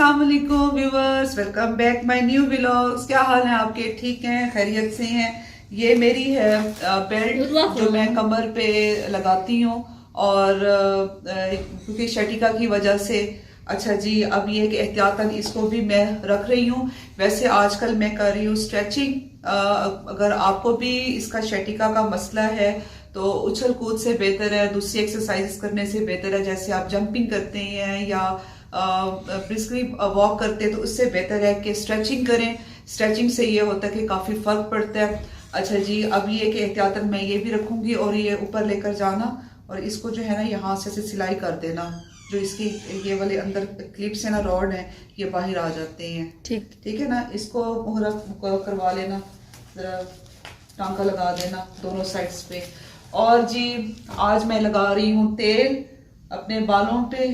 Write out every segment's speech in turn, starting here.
अस्सलाम वालेकुम viewers, welcome back my new vlogs. क्या हाल है आपके? ठीक हैं, खैरियत से हैं? ये मेरी है बेल्ट जो मैं कमर पे लगाती हूँ और क्योंकि शटिका की वजह से। अच्छा जी, अब ये कि एहतियातन इसको भी मैं रख रही हूँ। वैसे आजकल मैं कर रही हूँ स्ट्रेचिंग। अगर आपको भी इसका शटिका का मसला है तो उछल कूद से बेहतर है, दूसरी एक्सरसाइज करने से बेहतर है। जैसे आप जंपिंग करते हैं या ब्रिस्कली वॉक करते हैं तो उससे बेहतर है कि स्ट्रेचिंग करें। स्ट्रेचिंग से ये होता है कि काफी फर्क पड़ता है। अच्छा जी, अब ये कि एहतियातन मैं ये भी रखूंगी और ये ऊपर लेकर जाना और इसको जो है ना यहाँ से सिलाई कर देना। जो इसकी ये वाले अंदर क्लिप्स है ना, रॉड है, ये बाहर आ जाते हैं। ठीक है ना, इसको मुहर्रफ करवा लेना, जरा टांका लगा देना दोनों साइड्स पे। और जी आज मैं लगा रही हूँ तेल अपने बालों पे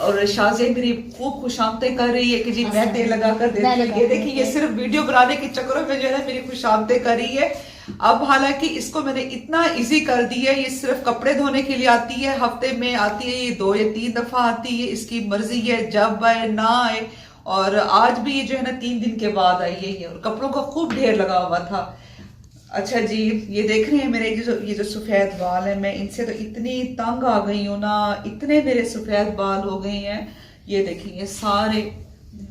और शाज़े मेरी खूब खुशामदीद कर रही है कि जी मैं तेल लगा कर देती हूँ। ये देखिए, ये सिर्फ वीडियो बनाने के चक्करों में जो है ना मेरी खुशामदीद कर रही है। अब हालांकि इसको मैंने इतना इजी कर दिया है, ये सिर्फ कपड़े धोने के लिए आती है, हफ्ते में आती है, ये 2 या 3 दफा आती है, इसकी मर्जी है जब आए ना आए। और आज भी ये जो है ना 3 दिन के बाद आई है और कपड़ों का खूब ढेर लगा हुआ था। अच्छा जी, ये देख रहे हैं मेरे ये जो सफेद बाल है, मैं इनसे तो इतनी तंग आ गई हूँ ना, इतने मेरे सफेद बाल हो गए हैं। ये देखिए, ये सारे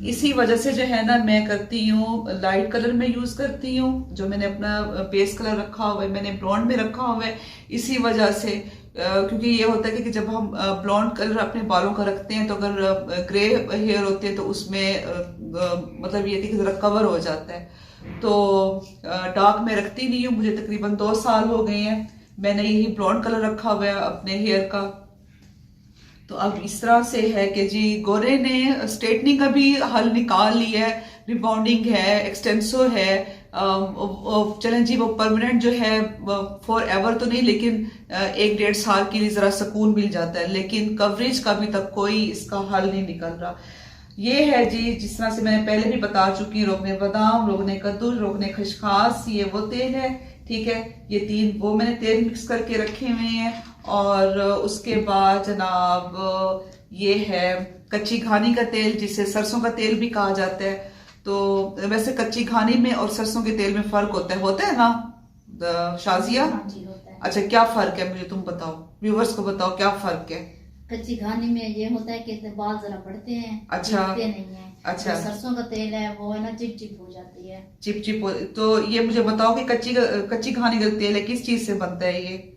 इसी वजह से जो है ना मैं करती हूँ लाइट कलर में यूज करती हूँ। जो मैंने अपना बेस कलर रखा हुआ है, मैंने ब्लॉन्ड में रखा हुआ है इसी वजह से। क्योंकि ये होता है कि जब हम ब्लॉन्ड कलर अपने बालों का रखते हैं तो अगर ग्रे हेयर होते हैं तो उसमें मतलब ये कि जरा कवर हो जाता है। तो डार्क में रखती नहीं हूँ, मुझे तकरीबन 2 साल हो गए हैं, मैंने यही ब्लॉन्ड कलर रखा हुआ है अपने हेयर का। तो अब इस तरह से है कि जी गोरे ने स्ट्रेटनिंग का भी हल निकाल लिया है, रिबॉन्डिंग है, एक्सटेंसो है। चलें जी, वो परमानेंट जो है फॉर एवर तो नहीं, लेकिन 1-1.5 साल के लिए जरा सुकून मिल जाता है, लेकिन कवरेज का अभी तक कोई इसका हल नहीं निकल रहा। ये है जी, जिस तरह से मैंने पहले भी बता चुकी, रोगने बादाम, रोगने कद्दू, रोगने खसखस, ये वो तेल है। ठीक है, ये 3 वो मैंने तेल मिक्स करके रखे हुए हैं। और उसके बाद जनाब ये है कच्ची घानी का तेल, जिसे सरसों का तेल भी कहा जाता है। तो वैसे कच्ची घानी में और सरसों के तेल में फर्क होता है ना शाजिया? हाँ जी, होता है। अच्छा, क्या फर्क है मुझे तुम बताओ, व्यूवर्स को बताओ क्या फर्क है। कच्ची घानी में ये होता है कि बाल जरा बढ़ते हैं, अच्छा, नहीं है। अच्छा, सरसों का तेल है वो है ना चिप हो जाती है। चिप। तो ये मुझे बताओ कि कच्ची घानी का तेल है किस चीज से बनता है ये?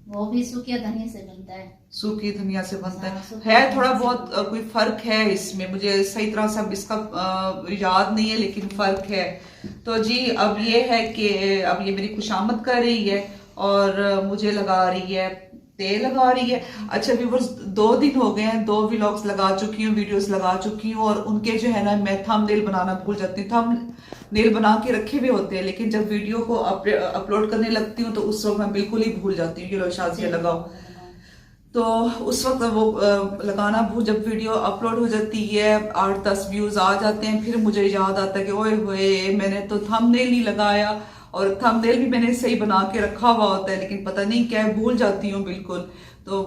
वो भी सूखिया धनिया से बनता है। सूखी धनिया से बनता है थोड़ा बहुत कोई फर्क है इसमें, मुझे सही तरह से इसका याद नहीं है, लेकिन फर्क है। तो जी अब ये है कि अब ये मेरी खुशामद कर रही है और मुझे लगा रही है, तेल लगा रही है। अच्छा व्यूअर्स, 2 दिन हो गए हैं, 2 व्लॉग्स लगा चुकी हूँ, वीडियोस लगा चुकी हूँ और उनके जो है ना मैं थंबनेल बनाना भूल जाती हूँ। थंबनेल बना के रखे हुए होते हैं, लेकिन जब वीडियो को अपलोड करने लगती हूँ तो उस वक्त मैं बिल्कुल ही भूल जाती हूँ। ये लो शाजिया लगाओ, तो उस वक्त वो लगाना भूल, जब वीडियो अपलोड हो जाती है 8-10 व्यूज आ जाते हैं, फिर मुझे याद आता है कि ओए होए मैंने तो थंबनेल नहीं लगाया। और थंबनेल भी मैंने सही बना के रखा हुआ होता है, लेकिन पता नहीं क्या है, भूल जाती हूँ बिल्कुल। तो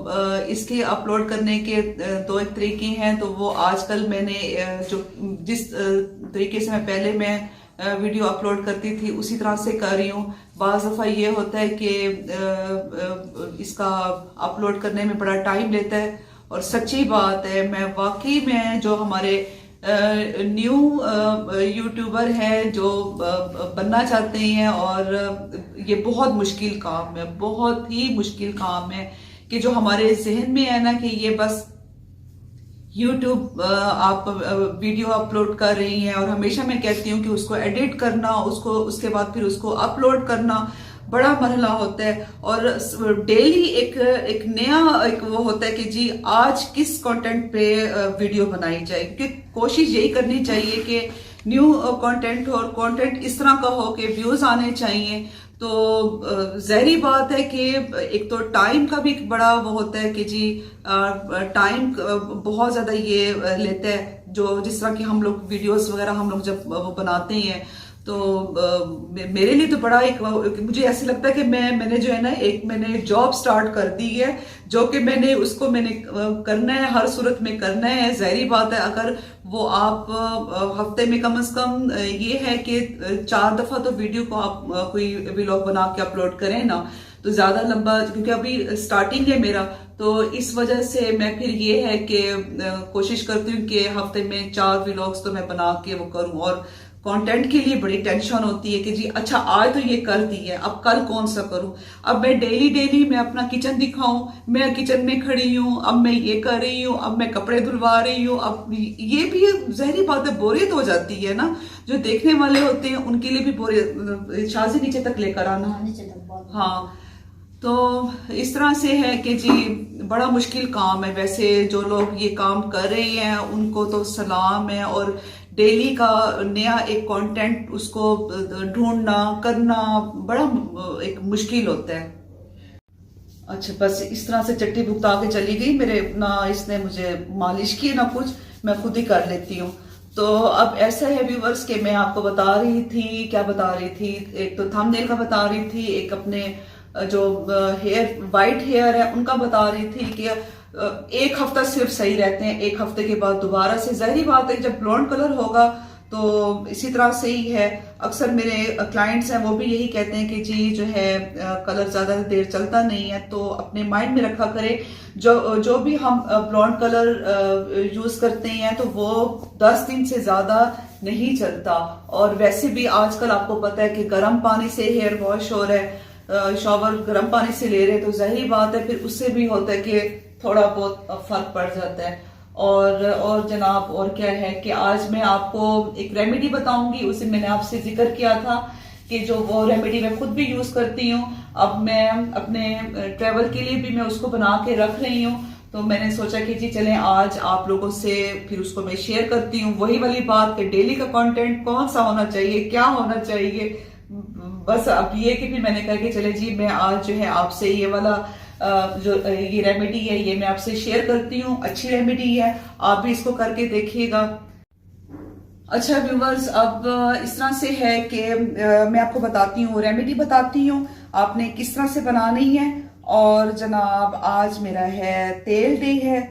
इसके अपलोड करने के 2 एक तरीके हैं। तो वो आजकल मैंने जो जिस तरीके से मैं पहले वीडियो अपलोड करती थी उसी तरह से कर रही हूँ। बाज़ दफ़ा ये होता है कि इसका अपलोड करने में बड़ा टाइम लेता है और सच्ची बात है, मैं वाकई में जो हमारे न्यू यूट्यूबर हैं जो बनना चाहते हैं, और ये बहुत मुश्किल काम है, बहुत ही मुश्किल काम है कि जो हमारे जहन में है ना कि ये बस यूट्यूब आप वीडियो अपलोड कर रही हैं और हमेशा मैं कहती हूँ कि उसको एडिट करना, उसको उसके बाद फिर उसको अपलोड करना बड़ा मरहला होता है। और डेली एक नया एक वो होता है कि जी आज किस कंटेंट पे वीडियो बनाई जाए, क्योंकि कोशिश यही करनी चाहिए कि न्यू कंटेंट हो और कंटेंट इस तरह का हो कि व्यूज आने चाहिए। तो जहरी बात है कि एक तो टाइम का भी बड़ा वो होता है कि जी टाइम बहुत ज्यादा ये लेता है, जो जिस तरह की हम लोग वीडियोस वगैरह हम लोग जब वो बनाते हैं तो मेरे लिए तो बड़ा एक मुझे ऐसे लगता है कि मैंने जो है ना मैंने जॉब स्टार्ट कर दी है, जो कि मैंने करना है, हर सूरत में करना है। जाहिर बात है अगर वो आप हफ्ते में कम से कम ये है कि 4 दफा तो वीडियो को आप कोई व्लॉग बना के अपलोड करें ना, तो ज्यादा लंबा, क्योंकि अभी स्टार्टिंग है मेरा, तो इस वजह से मैं फिर ये है कि कोशिश करती हूँ कि हफ्ते में 4 व्लॉग्स तो मैं बना के वो करूँ। और कंटेंट के लिए बड़ी टेंशन होती है कि जी अच्छा आज तो ये कर दी है, अब कल कौन सा करूं। अब मैं डेली मैं अपना किचन दिखाऊं, मैं किचन में खड़ी हूं, अब मैं ये कर रही हूं, अब मैं कपड़े धुलवा रही हूं, अब ये भी जहरी बात है, बोरियत हो जाती है ना, जो देखने वाले होते हैं उनके लिए भी बोरियत, शाजी नीचे तक लेकर आना। हाँ, तो इस तरह से है कि जी बड़ा मुश्किल काम है। वैसे जो लोग ये काम कर रहे हैं उनको तो सलाम है, और डेली का नया एक कंटेंट उसको ढूंढना करना बड़ा एक मुश्किल होता है। अच्छा, बस इस तरह से चट्टी भुगता के चली गई, मेरे ना इसने मुझे मालिश की ना कुछ, मैं खुद ही कर लेती हूँ। तो अब ऐसा है व्यूवर्स कि मैं आपको बता रही थी, क्या बता रही थी, एक तो थंबनेल का बता रही थी, एक अपने जो हेयर वाइट हेयर है उनका बता रही थी कि 1 हफ्ता सिर्फ सही रहते हैं, 1 हफ्ते के बाद दोबारा से, जाहिर बात है जब ब्लॉन्ड कलर होगा तो इसी तरह से ही है। अक्सर मेरे क्लाइंट्स हैं वो भी यही कहते हैं कि जी जो है कलर ज्यादा देर चलता नहीं है, तो अपने माइंड में रखा करें जो भी हम ब्लॉन्ड कलर यूज करते हैं तो वो 10 दिन से ज्यादा नहीं चलता। और वैसे भी आजकल आपको पता है कि गर्म पानी से हेयर वॉश हो रहा है, शॉवर गर्म पानी से ले रहे हैं, तो जाहिर बात है फिर उससे भी होता है कि थोड़ा बहुत फर्क पड़ जाता है। और जनाब और क्या है कि आज मैं आपको एक रेमेडी बताऊंगी, उसे मैंने आपसे जिक्र किया था कि जो वो रेमेडी मैं खुद भी यूज करती हूँ। अब मैं अपने ट्रेवल के लिए भी मैं उसको बना के रख रही हूँ, तो मैंने सोचा कि जी चलें आज आप लोगों से फिर उसको मैं शेयर करती हूँ। वही वाली बात कि डेली का कंटेंट कौन सा होना चाहिए, क्या होना चाहिए, बस अब ये कि फिर मैंने कहा कि चले जी मैं आज जो है आपसे ये वाला जो ये रेमेडी है ये मैं आपसे शेयर करती हूँ। अच्छी रेमेडी है, आप भी इसको करके देखिएगा। अच्छा व्यूवर्स, अब इस तरह से है कि मैं आपको बताती हूँ, रेमेडी बताती हूँ आपने किस तरह से बनानी है। और जनाब आज मेरा है तेल डे है,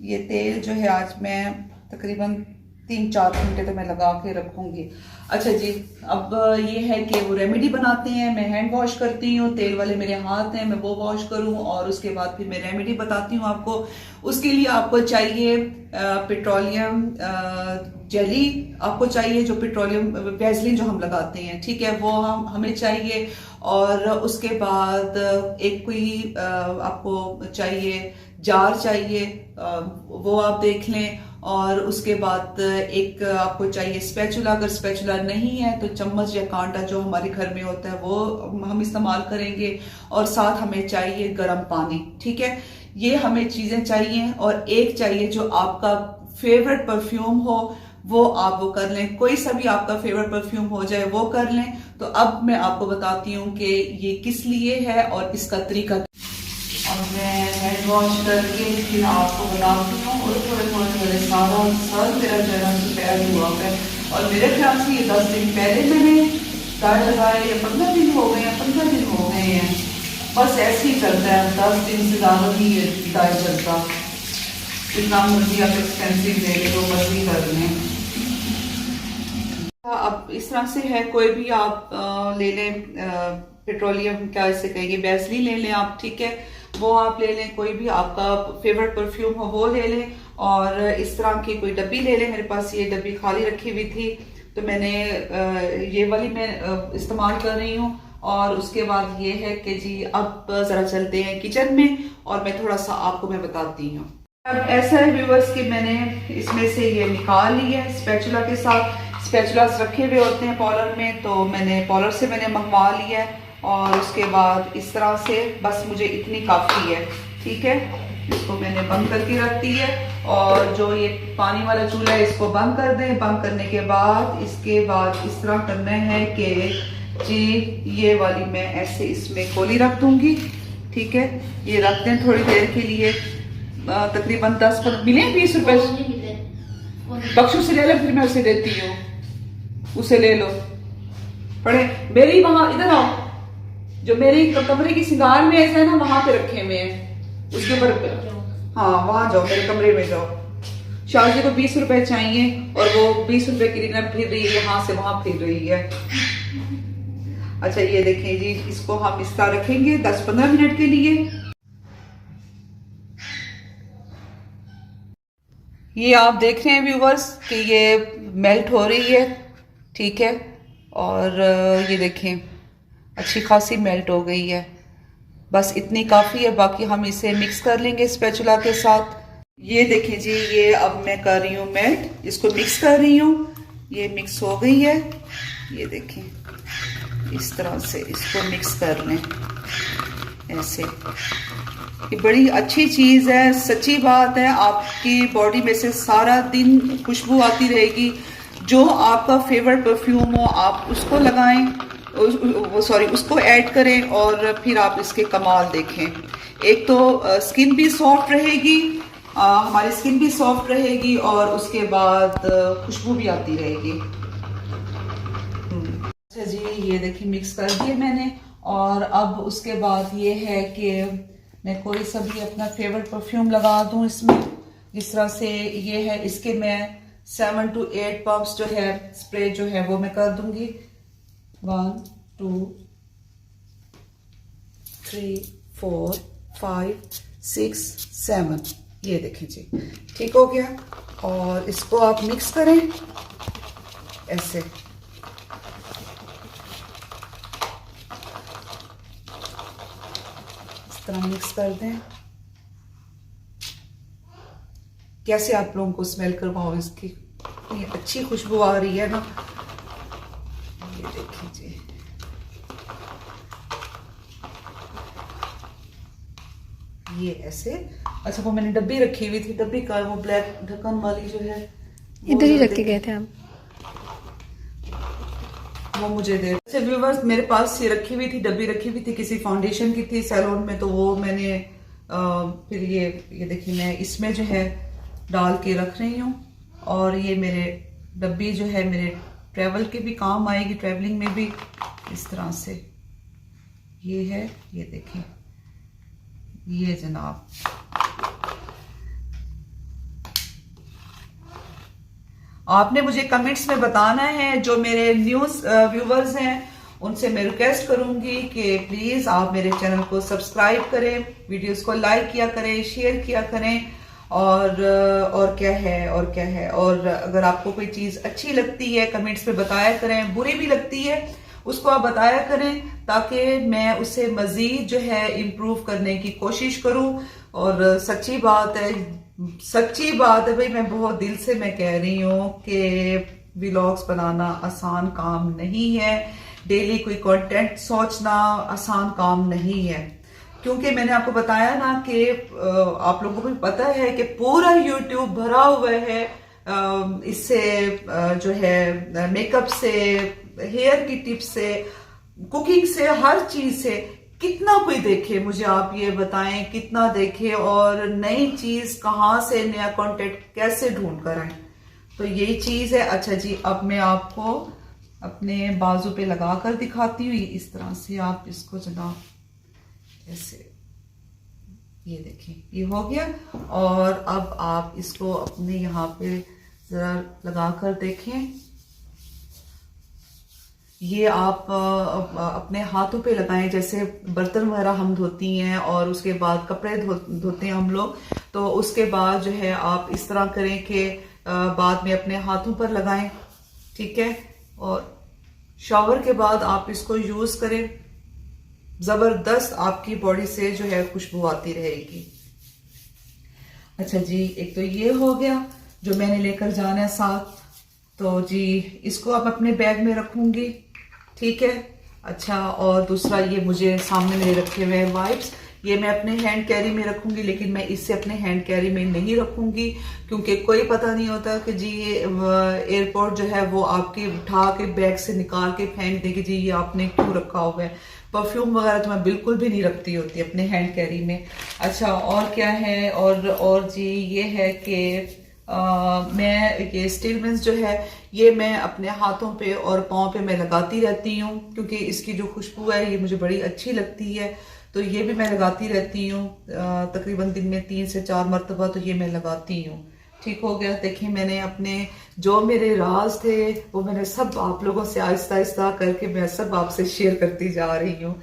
ये तेल जो है आज मैं तकरीबन 3-4 घंटे तो मैं लगा के रखूंगी। अच्छा जी, अब ये है कि वो रेमेडी बनाते हैं, मैं हैंड वॉश करती हूँ, तेल वाले मेरे हाथ हैं, मैं वो वॉश करूँ और उसके बाद फिर मैं रेमेडी बताती हूँ आपको। उसके लिए आपको चाहिए पेट्रोलियम जेली, आपको चाहिए जो पेट्रोलियम वैसलीन जो हम लगाते हैं, ठीक है, वो हमें चाहिए। और उसके बाद एक कोई आपको चाहिए जार चाहिए, वो आप देख लें। और उसके बाद एक आपको चाहिए स्पैचुला, अगर स्पैचुला नहीं है तो चम्मच या कांटा जो हमारे घर में होता है वो हम इस्तेमाल करेंगे। और साथ हमें चाहिए गर्म पानी, ठीक है, ये हमें चीजें चाहिए। और एक चाहिए जो आपका फेवरेट परफ्यूम हो, वो आप वो कर लें, कोई सा भी आपका फेवरेट परफ्यूम हो जाए वो कर लें। तो अब मैं आपको बताती हूँ कि ये किस लिए है और इसका तरीका। और मैं हैंड वॉश करके फिर आपको बताती हूँ, और थोड़े सारा सर मेरा जरा सफेद हुआ है। और मेरे ख्याल से ये 10 दिन पहले मैंने डाई लगाए, या 15 दिन हो गए हैं, 15 दिन हो गए हैं, बस ऐसे ही चलता है, 10 दिन से ज्यादा भी ये डाई चलता। जितना मर्जी आप एक्सपेंसिव ले लो, मर्जी कर लें। अब इस तरह से है, कोई भी आप ले लें, पेट्रोलियम क्या इसे कहेंगे, वैसलीन ले लें आप, ठीक है, वो आप ले लें, कोई भी आपका फेवरेट परफ्यूम हो वो ले लें। और इस तरह की कोई डब्बी ले लें, मेरे पास ये डब्बी खाली रखी हुई थी तो मैंने ये वाली मैं इस्तेमाल कर रही हूँ। और उसके बाद ये है कि जी अब जरा चलते हैं किचन में और मैं थोड़ा सा आपको मैं बताती हूँ। अब ऐसा है व्यूअर्स कि मैंने इसमें से ये निकाल ली है स्पैचुला के साथ। स्पैचुलास रखे हुए होते हैं पॉलर में, तो मैंने पॉलर से मैंने मंगवा लिया है। और उसके बाद इस तरह से बस मुझे इतनी काफ़ी है, ठीक है, इसको मैंने बंद करके रख दी है। और जो ये पानी वाला चूल्हा है इसको बंद कर दें। बंद करने के बाद इसके बाद इस तरह करना है कि जी ये वाली मैं ऐसे इसमें कोली रख दूंगी, ठीक है, ये रख दें थोड़ी देर के लिए, तकरीबन 10-15 मिले 20 रुपए बख्शू से ले लो, फिर मैं उसे देती हूँ, उसे ले लो। पड़े मेरी वहां इधर आओ, जो मेरी कमरे की सिंगार में ऐसा है ना वहां पे रखे हुए हैं उसके ऊपर। हाँ वहां जाओ, मेरे कमरे में जाओ। शाजी को 20 रुपए चाहिए और वो 20 रुपए की डिनर फिर रही है, यहाँ से वहां फिर रही है। अच्छा ये देखें जी, इसको हम इस तरह रखेंगे 10-15 मिनट के लिए। ये आप देख रहे हैं व्यूवर्स कि ये मेल्ट हो रही है, ठीक है। और ये देखें अच्छी खासी मेल्ट हो गई है। बस इतनी काफ़ी है, बाकी हम इसे मिक्स कर लेंगे स्पैचुला के साथ। ये देखें जी, ये अब मैं कर रही हूँ मेल्ट, इसको मिक्स कर रही हूँ। ये मिक्स हो गई है, ये देखें इस तरह से इसको मिक्स कर लें ऐसे। ये बड़ी अच्छी चीज़ है, सच्ची बात है। आपकी बॉडी में से सारा दिन खुशबू आती रहेगी। जो आपका फेवरेट परफ्यूम हो आप उसको लगाएं, उसको ऐड करें और फिर आप इसके कमाल देखें। एक तो स्किन भी सॉफ्ट रहेगी, हमारी स्किन भी सॉफ्ट रहेगी और उसके बाद खुशबू भी आती रहेगी। अच्छा जी, ये देखिए मिक्स कर दिए मैंने। और अब उसके बाद ये है कि मैं कोई सा भी अपना फेवरेट परफ्यूम लगा दूं इसमें। जिस तरह से ये है, इसके मैं 7 to 8 पंप्स जो है स्प्रे जो है वो मैं कर दूंगी। 1 2 3 4 5 6 7, ये देखें जी ठीक हो गया। और इसको आप मिक्स करें ऐसे। इस तरह मिक्स कर दें। कैसे आप लोगों को स्मेल करवाओ इसकी, ये अच्छी खुशबू आ रही है ना, ये देखिए जी। ये ऐसे। अच्छा वो मैंने डब्बी रखी हुई थी, डब्बी का वो ब्लैक ढक्कन वाली जो है इधर ही रख के गए थे आप, वो मुझे दे। अच्छा व्यूअर्स, मेरे पास ये रखी हुई थी, डब्बी रखी हुई थी, किसी फाउंडेशन की थी सैलून में, तो वो मैंने फिर ये देखिए मैं इसमें जो है डाल के रख रही हूँ। और ये मेरे डब्बी जो है मेरे ट्रैवल के भी काम आएगी, ट्रैवलिंग में भी। इस तरह से ये है, ये देखें ये जनाब। आपने मुझे कमेंट्स में बताना है, जो मेरे न्यूज़ व्यूवर्स हैं उनसे मैं रिक्वेस्ट करूंगी कि प्लीज आप मेरे चैनल को सब्सक्राइब करें, वीडियोस को लाइक किया करें, शेयर किया करें। और क्या है और अगर आपको कोई चीज अच्छी लगती है कमेंट्स में बताया करें, बुरी भी लगती है उसको आप बताया करें, ताकि मैं उसे मजीद जो है इम्प्रूव करने की कोशिश करूं। और सच्ची बात है भाई, मैं बहुत दिल से मैं कह रही हूँ कि व्लॉग्स बनाना आसान काम नहीं है, डेली कोई कंटेंट सोचना आसान काम नहीं है। क्योंकि मैंने आपको बताया ना कि आप लोगों को भी पता है कि पूरा यूट्यूब भरा हुआ है इससे, जो है मेकअप से, हेयर की टिप्स से, कुकिंग से, हर चीज से। कितना कोई देखे, मुझे आप ये बताएं कितना देखे और नई चीज कहाँ से, नया कंटेंट कैसे ढूंढ कर आए, तो यही चीज है। अच्छा जी, अब मैं आपको अपने बाजू पे लगा कर दिखाती हूँ। इस तरह से आप इसको जनाब ऐसे, ये देखिए ये हो गया। और अब आप इसको अपने यहाँ पे जरा लगा कर देखें। ये आप अपने हाथों पे लगाएं, जैसे बर्तन वगैरह हम धोती हैं और उसके बाद कपड़े धोते हैं हम लोग, तो उसके बाद जो है आप इस तरह करें कि बाद में अपने हाथों पर लगाएं, ठीक है। और शावर के बाद आप इसको यूज करें, जबरदस्त आपकी बॉडी से जो है खुशबू आती रहेगी। अच्छा जी, एक तो ये हो गया जो मैंने लेकर जाना है साथ, तो जी इसको आप अपने बैग में रखूंगी, ठीक है। अच्छा, और दूसरा ये मुझे सामने मेरे रखे हुए हैं वाइप्स, ये मैं अपने हैंड कैरी में रखूंगी, लेकिन मैं इससे अपने हैंड कैरी में नहीं रखूंगी, क्योंकि कोई पता नहीं होता कि जी ये एयरपोर्ट जो है वो आपके उठा के बैग से निकाल के फेंक देगी, जी ये आपने क्यों रखा हुआ है। परफ्यूम वगैरह तो मैं बिल्कुल भी नहीं रखती होती अपने हैंड कैरी में। अच्छा, और क्या है, और जी ये है कि मैं ये स्टीलमेंस जो है ये मैं अपने हाथों पे और पाँव पे मैं लगाती रहती हूँ, क्योंकि इसकी जो खुशबू है ये मुझे बड़ी अच्छी लगती है। तो ये भी मैं लगाती रहती हूँ, तकरीबन दिन में 3 से 4 मरतबा तो ये मैं लगाती हूँ। ठीक हो गया। देखिए मैंने अपने जो मेरे राज थे वो मैंने सब आप लोगों से आहिस्ता आहिस्ता करके मैं सब आपसे शेयर करती जा रही हूँ।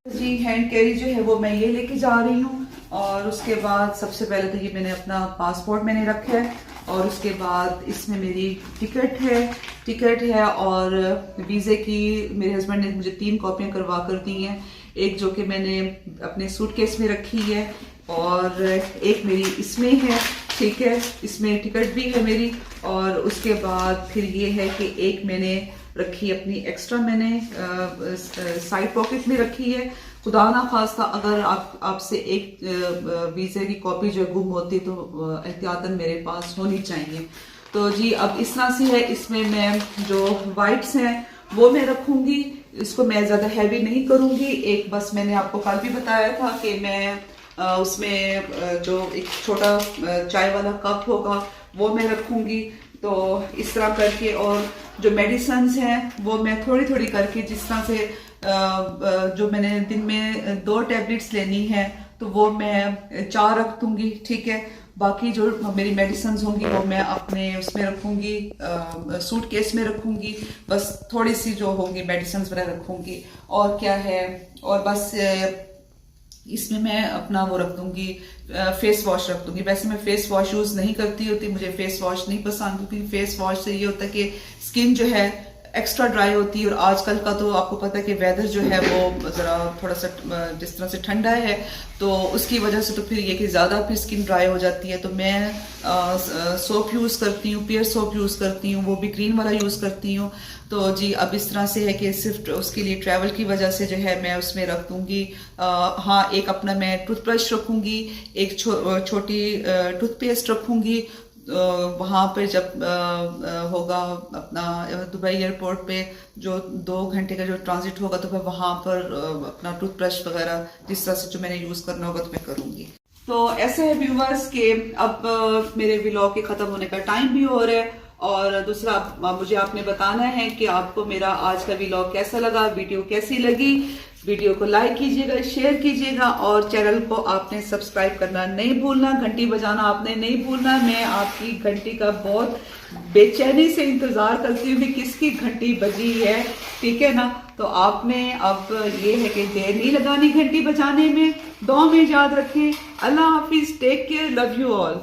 जी हैंड कैरी जो है वो मैं ये लेके जा रही हूँ, और उसके बाद सबसे पहले तो ये मैंने अपना पासपोर्ट मैंने रखा है, और उसके बाद इसमें मेरी टिकट है और वीज़े की मेरे हस्बैंड ने मुझे 3 कॉपियाँ करवा कर दी हैं। एक जो कि मैंने अपने सूटकेस में रखी है, और एक मेरी इसमें है, ठीक है, इसमें टिकट भी है मेरी। और उसके बाद फिर ये है कि एक मैंने रखी अपनी एक्स्ट्रा, मैंने साइड पॉकेट में रखी है। खुदा ना खास्ता अगर आपसे एक वीज़े की कॉपी जो है गुम होती तो एहतियातन मेरे पास होनी चाहिए। तो जी अब इस तरह से है। इसमें मैं जो वाइट्स हैं वो मैं रखूंगी, इसको मैं ज़्यादा हैवी नहीं करूंगी। एक बस मैंने आपको कल भी बताया था कि मैं उसमें जो एक छोटा चाय वाला कप होगा वो मैं रखूंगी। तो इस तरह करके, और जो मेडिसिन्स हैं वो मैं थोड़ी थोड़ी करके, जिस तरह से जो मैंने दिन में 2 टैबलेट्स लेनी है तो वो मैं 4 रख दूंगी, ठीक है। बाकी जो मेरी मेडिसिन्स होंगी वो मैं अपने उसमें रखूंगी, सूटकेस में रखूंगी। बस थोड़ी सी जो होंगी मेडिसिन्स वगैरह रखूंगी, और क्या है, और बस इसमें मैं अपना वो रख दूंगी, फेस वॉश रख दूंगी। वैसे मैं फेस वॉश यूज नहीं करती होती, मुझे फेस वॉश नहीं पसंद, क्योंकि फेस वॉश से ये होता है कि स्किन जो है एक्स्ट्रा ड्राई होती है। और आजकल का तो आपको पता है कि वेदर जो है वो जरा थोड़ा सा जिस तरह से ठंडा है, तो उसकी वजह से तो फिर ये कि ज्यादा फिर स्किन ड्राई हो जाती है। तो मैं सोप यूज करती हूँ, पियर सोप यूज करती हूँ, वो भी ग्रीन वाला यूज करती हूँ। तो जी अब इस तरह से है कि सिर्फ उसके लिए ट्रैवल की वजह से जो है मैं उसमें रख दूंगी। हाँ, एक अपना मैं टूथब्रश रखूंगी, एक छोटी टूथपेस्ट रखूंगी। वहाँ पे जब होगा अपना दुबई एयरपोर्ट पे जो 2 घंटे का जो ट्रांजिट होगा, तो मैं वहाँ पर अपना टूथब्रश वगैरह जिस तरह से जो मैंने यूज करना होगा तो मैं करूँगी। तो ऐसा है व्यूअर्स के अब मेरे व्लॉग के खत्म होने का टाइम भी हो रहा है। और दूसरा मुझे आपने बताना है कि आपको मेरा आज का व्लॉग कैसा लगा, वीडियो कैसी लगी। वीडियो को लाइक कीजिएगा, शेयर कीजिएगा, और चैनल को आपने सब्सक्राइब करना नहीं भूलना, घंटी बजाना आपने नहीं भूलना। मैं आपकी घंटी का बहुत बेचैनी से इंतजार करती हूँ कि किसकी घंटी बजी है, ठीक है ना। तो आपने अब ये है कि देर नहीं लगानी घंटी बजाने में। दुआ में याद रखें। अल्लाह हाफिज, take care, love you all.